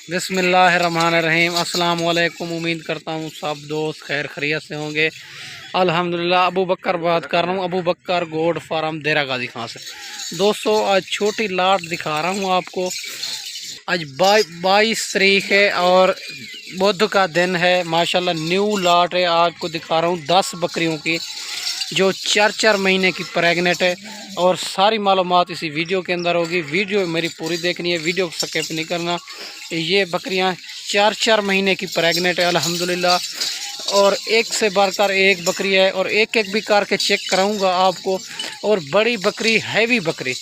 बिस्मिल्लाहिर्रहमानिर्रहीम। अस्सलाम वालेकुम। उम्मीद करता हूँ सब दोस्त खैर खैरियत से होंगे। अल्हम्दुलिल्लाह। अबू बकर बात कर रहा हूँ, अबू बकर गोड फार्म देरा गाजी खां से। दोस्तों आज छोटी लाट दिखा रहा हूँ आपको। आज 22 तारीख है और बुध का दिन है। माशाल्लाह न्यू लाट है। आपको दिखा रहा हूँ 10 बकरियों की जो 4-4 महीने की प्रेगनेंट है। और सारी मालूमात इसी वीडियो के अंदर होगी। वीडियो मेरी पूरी देखनी है, वीडियो को स्किप नहीं करना। ये बकरियां 4-4 महीने की प्रेगनेंट है अल्हम्दुलिल्लाह। और एक से बढ़कर एक बकरी है और एक एक भी करके चेक कराऊंगा आपको। और बड़ी बकरी, हैवी बकरी,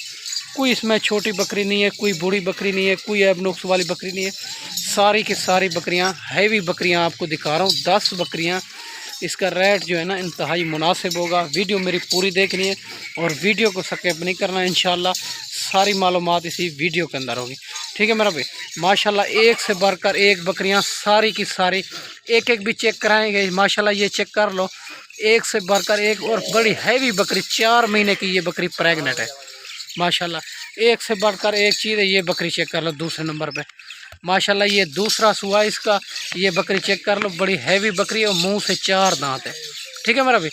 कोई इसमें छोटी बकरी नहीं है, कोई बूढ़ी बकरी नहीं है, कोई एबनुक्स वाली बकरी नहीं है। सारी की सारी बकरियां हैवी बकरियां आपको दिखा रहा हूँ। 10 बकरियां। इसका रेट जो है ना इंतहाई मुनासिब होगा। वीडियो मेरी पूरी देखनी है और वीडियो को स्किप नहीं करना। इंशाल्लाह सारी मालूमात इसी वीडियो के अंदर होगी। ठीक है मेरा भाई। माशाल्लाह एक से बढ़कर एक बकरियां, सारी की सारी। एक एक भी चेक कराएंगे माशाल्लाह। ये चेक कर लो, एक से बढ़कर एक। और बड़ी हैवी बकरी, 4 महीने की ये बकरी प्रेगनेंट है माशाल्लाह। एक से बढ़कर एक चीज़ है। ये बकरी चेक कर लो दूसरे नंबर पे माशाल्लाह। ये दूसरा सुआ इसका। ये बकरी चेक कर लो, बड़ी हैवी बकरी और मुंह से 4 दांत है। ठीक है मेरा भाई।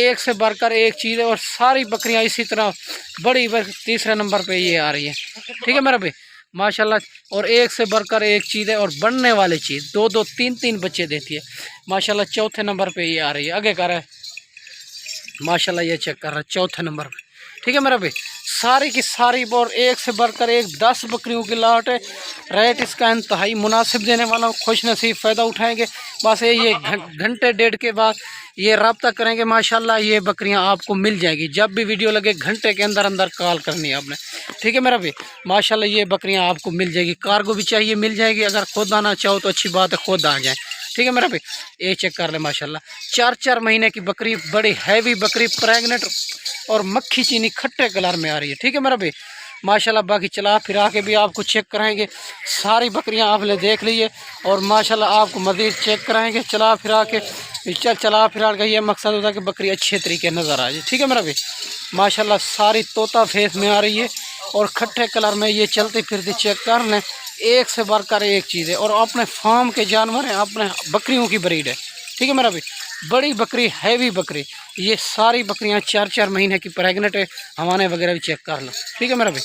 एक से बढ़कर एक चीज़ है और सारी बकरियां इसी तरह बड़ी तीसरे नंबर पे ये आ रही है। ठीक है मेरा भाई माशाल्लाह। और एक से बढ़कर एक चीज़ है और बढ़ने वाली चीज़ 2-2 3-3 बच्चे देती है माशाल्लाह। चौथे नंबर पे ये आ रही है। आगे कर रहा है माशाल्लाह। ये चेक कर रहा है चौथे नंबर पे। ठीक है मेरा भाई। सारी की सारी और एक से बढ़कर एक 10 बकरियों की लाट है। रेट इसका इंतहाई मुनासिब देने वाला हूँ। खुश नसीब फ़ायदा उठाएंगे। बस ये घंटे डेढ़ के बाद ये रब्ता करेंगे माशाल्लाह। ये बकरियां आपको मिल जाएगी। जब भी वीडियो लगे घंटे के अंदर अंदर कॉल करनी है आपने। ठीक है मेरा भाई माशाल्लाह। ये बकरियां आपको मिल जाएगी। कार्गो भी चाहिए मिल जाएगी। अगर खुद आना चाहो तो अच्छी बात है, खुद आ जाए। ठीक है मेरा भाई। ये चेक कर ले माशाल्लाह। 4-4 महीने की बकरी, बड़ी हैवी बकरी, प्रेगनेंट और मक्खी चीनी खट्टे कलर में आ रही है। ठीक है मेरा भाई माशाल्लाह। बाकी चला फिरा के भी आपको चेक कराएंगे। सारी बकरियां आपने देख ली है और माशाल्लाह आपको मज़ीद चेक कराएंगे चला फिरा के। चला फिरा के ये मकसद होता है कि बकरी अच्छे तरीके नज़र आ जाए। ठीक है मेरा भाई माशाल्लाह। सारी तोता फेस में आ रही है और खट्टे कलर में ये चलती फिरती चेक कर लें। एक से बढ़कर एक चीज़ है और अपने फार्म के जानवर हैं, अपने बकरियों की ब्रीड है। ठीक है मेरा भाई। बड़ी बकरी, हैवी बकरी। ये सारी बकरियां 4-4 महीने की प्रेगनेंट है। हवाने वगैरह भी चेक कर लो। ठीक है मेरा भाई।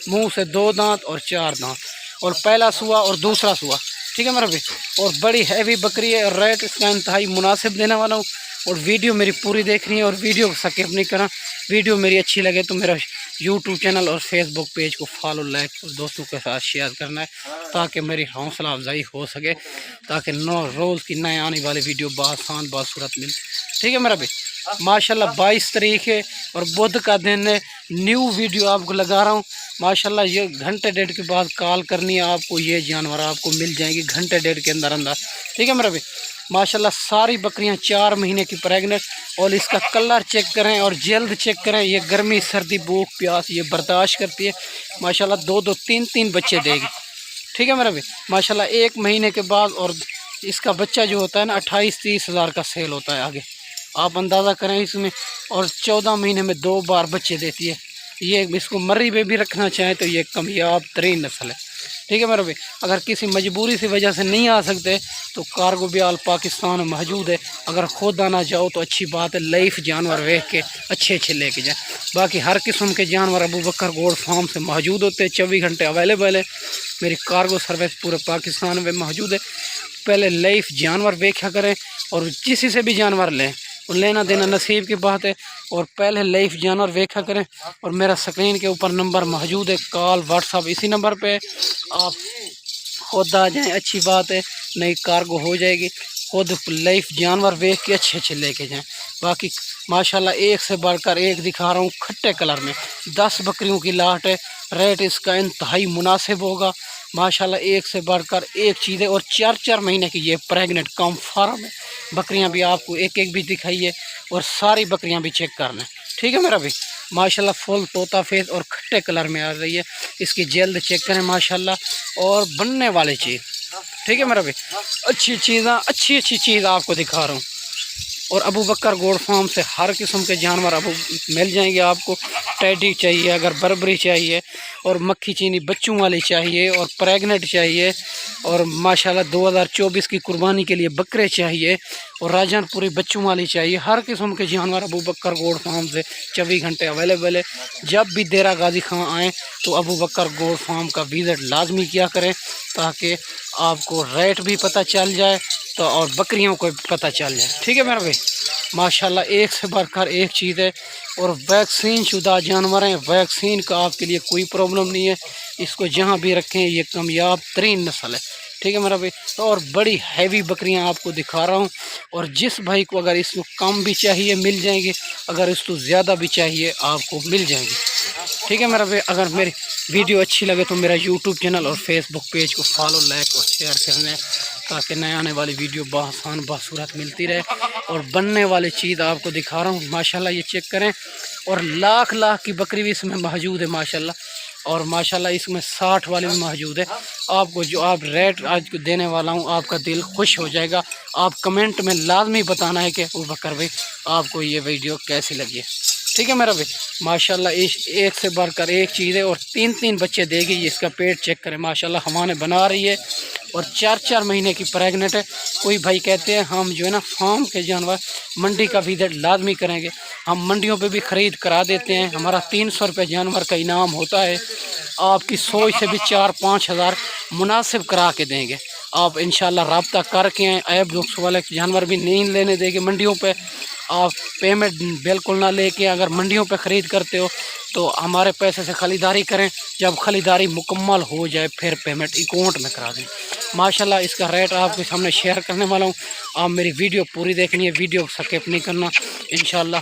मुंह से 2 दांत और 4 दांत और पहला सुआ और दूसरा सुआ। ठीक है मेरा भाई। और बड़ी हैवी बकरी है और रेट इसका इंतहाई मुनासिब देने वाला हूँ। और वीडियो मेरी पूरी देखनी है और वीडियो को स्किप नहीं करना। वीडियो मेरी अच्छी लगे तो मेरा यूट्यूब चैनल और फेसबुक पेज को फॉलो, लाइक और दोस्तों के साथ शेयर करना है ताकि मेरी हौसला अफजाई हो सके, ताकि रोज़ की नए आने वाली वीडियो बासान बासूरत मिले। ठीक है मेरा भाई माशाल्लाह। 22 तारीख है और बुध का दिन है। न्यू वीडियो आपको लगा रहा हूँ माशाल्लाह। ये घंटे डेढ़ के बाद कॉल करनी है आपको। ये जानवर आपको मिल जाएंगे घंटे डेढ़ के अंदर अंदर। ठीक है मेरा भाई माशाल्लाह। सारी बकरियां 4 महीने की प्रेगनेंट। और इसका कलर चेक करें और जल्द चेक करें। ये गर्मी, सर्दी, भूख, प्यास ये बर्दाश्त करती है माशाल्लाह। 2-2 3-3 बच्चे देगी। ठीक है मेरा भाई माशाल्लाह। 1 महीने के बाद और इसका बच्चा जो होता है ना 28-30 हज़ार का सेल होता है। आगे आप अंदाज़ा करें इसमें। और 14 महीने में 2 बार बच्चे देती है। ये इसको मर्री में भी रखना चाहें तो ये कामयाब तरीन नस्ल है। ठीक है मेरा भाई। अगर किसी मजबूरी की वजह से नहीं आ सकते तो कार्गो भी आल पाकिस्तान में मौजूद है। अगर खुद आना चाहो तो अच्छी बात है। लाइफ जानवर देख के अच्छे लेके जाए। बाकी हर किस्म के जानवर अबू बकर गोड फार्म से मौजूद होते हैं। 24 घंटे अवेलेबल है। मेरी कार्गो सर्विस पूरे पाकिस्तान में मौजूद है। पहले लाइफ जानवर देखा करें और किसी से भी जानवर लें और लेना देना नसीब की बात है। और पहले लाइफ जानवर देखा करें। और मेरा स्क्रीन के ऊपर नंबर मौजूद है। कॉल व्हाट्सअप इसी नंबर पे आप खुद आ जाएं, अच्छी बात है। नई कार्गो हो जाएगी। खुद लाइफ जानवर देख के अच्छे लेके जाएं। बाकी माशाल्लाह एक से बढ़कर एक दिखा रहा हूँ खट्टे कलर में। 10 बकरियों की लाट है। रेट इसका इंतहाई मुनासिब होगा माशाल्लाह। एक से बढ़कर एक चीज़ है और 4-4 महीने की ये प्रेगनेंट कम फार्म है। बकरियां भी आपको एक एक भी दिखाई है और सारी बकरियां भी चेक कर लें। ठीक है मेरा भाई माशाल्लाह। फुल तोता फेस और खट्टे कलर में आ रही है। इसकी जल्द चेक करें माशाल्लाह। और बनने वाली चीज़। ठीक है मेरा भाई। अच्छी चीज़ आपको दिखा रहा हूँ। और अबू बकर गोड फार्म से हर किस्म के जानवर अब मिल जाएंगे आपको। टैडी चाहिए, अगर बर्बरी चाहिए, और मक्खी चीनी बच्चों वाली चाहिए, और प्रेगनेंट चाहिए, और माशाल्लाह 2024 की कुर्बानी के लिए बकरे चाहिए, और राजनपुरी बच्चों वाली चाहिए। हर किस्म के जानवर अबू बकर गोड फार्म से 24 घंटे अवेलेबल है। जब भी देरा गाजी खां आएँ तो अबू बकर गोड फार्म का विज़िट लाजमी किया करें, ताकि आपको रेट भी पता चल जाए तो और बकरियों को भी पता चल जाए। ठीक है मेरा भाई, माशाल्लाह एक से बढ़कर एक चीज़ है। और वैक्सीन शुदा जानवर हैं, वैक्सीन का आपके लिए कोई प्रॉब्लम नहीं है। इसको जहाँ भी रखें ये कामयाब तरीन नस्ल है। ठीक है मेरा भाई, तो और बड़ी हैवी बकरियां आपको दिखा रहा हूँ। और जिस भाई को अगर इसको कम भी चाहिए मिल जाएंगे, अगर इसको ज़्यादा भी चाहिए आपको मिल जाएंगे। ठीक है मेरा भाई, अगर मेरी वीडियो अच्छी लगे तो मेरा यूट्यूब चैनल और फेसबुक पेज को फॉलो, लाइक और शेयर करना, ताकि नए आने वाली वीडियो बआसान बासूरत मिलती रहे। और बनने वाली चीज़ आपको दिखा रहा हूँ, माशाल्लाह ये चेक करें। और लाख लाख की बकरी भी इसमें मौजूद है माशाल्लाह। और माशाल्लाह इसमें 60 वाली भी मौजूद है। आपको जो आप रेट आज को देने वाला हूँ, आपका दिल खुश हो जाएगा। आप कमेंट में लाजमी बताना है कि अबू बकर भाई आपको ये वीडियो कैसी लगी है। ठीक है मेरा भाई, माशाल्लाह एक से बढ़कर एक चीज़ है। और 3-3 बच्चे देगी। इसका पेट चेक करें माशाल्लाह, हमारे बना रही है। और 4-4 महीने की प्रेगनेंट है। कोई भाई कहते हैं हम जो है ना फार्म के जानवर मंडी का विजिट लाजमी करेंगे, हम मंडियों पे भी ख़रीद करा देते हैं। हमारा 300 रुपये जानवर का इनाम होता है। आपकी सोच से भी 4-5 हज़ार मुनासिब करा के देंगे। आप इंशाल्लाह रब्ता करके ऐब दुख वाले जानवर भी नहीं लेने देंगे मंडियों पे। आप पेमेंट बिल्कुल ना लेके अगर मंडियों पे ख़रीद करते हो तो हमारे पैसे से ख़रीदारी करें। जब ख़रीदारी मुकम्मल हो जाए फिर पेमेंट अकाउंट में करा दें। माशाल्लाह इसका रेट आपके सामने शेयर करने वाला हूँ। आप मेरी वीडियो पूरी देखनी है, वीडियो स्किप नहीं करना। इंशाल्लाह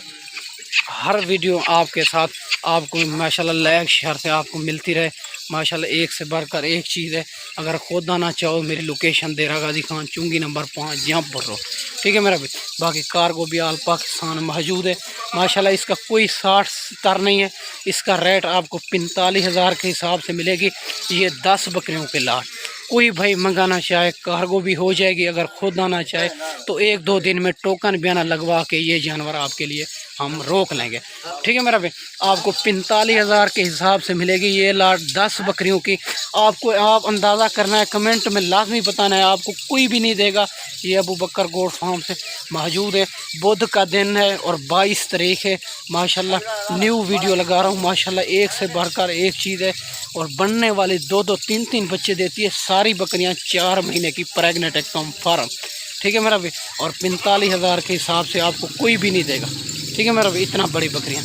हर वीडियो आपके साथ आपको माशाल्लाह लाइक शेयर से आपको मिलती रहे। माशाल्लाह एक से बढ़कर एक चीज़ है। अगर खुद आना चाहो मेरी लोकेशन देरा गाजी खान चुंगी नंबर 5 जहाँ पर रहो। ठीक है मेरा भाई, बाकी कार्गो भी आल पाकिस्तान मौजूद है। माशाल्लाह इसका कोई 60-70 नहीं है। इसका रेट आपको 45,000 के हिसाब से मिलेगी। ये 10 बकरियों के लाट। कोई भाई मंगाना चाहे कार्गो भी हो जाएगी। अगर खुद आना चाहे तो 1-2 दिन में टोकन बयाना लगवा के ये जानवर आपके लिए हम रोक लेंगे। ठीक है मेरा भाई, आपको 45,000 के हिसाब से मिलेगी ये लाट 10 बकरियों की। आपको आप अंदाज़ा करना है, कमेंट में लाजमी बताना है, आपको कोई भी नहीं देगा। ये अबू बकर गोड फार्म से मौजूद है। बुध का दिन है और 22 तारीख है। माशाल्लाह न्यू वीडियो लगा रहा हूँ। माशाल्लाह एक से बढ़कर एक चीज़ है। और बनने वाली 2-2, 3-3 बच्चे देती है। सारी बकरियाँ 4 महीने की प्रेगनेंट है कंफर्म। ठीक है मेरा भाई, और 45,000 के हिसाब से आपको कोई भी नहीं देगा। ठीक है मेरा भाई, इतना बड़ी बकरियाँ।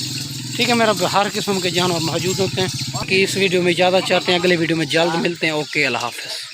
ठीक है मेरा भाई, हर किस्म के जानवर मौजूद होते हैं। कि इस वीडियो में ज़्यादा चाहते हैं, अगले वीडियो में जल्द मिलते हैं। ओके, अल्लाह हाफ़िज़।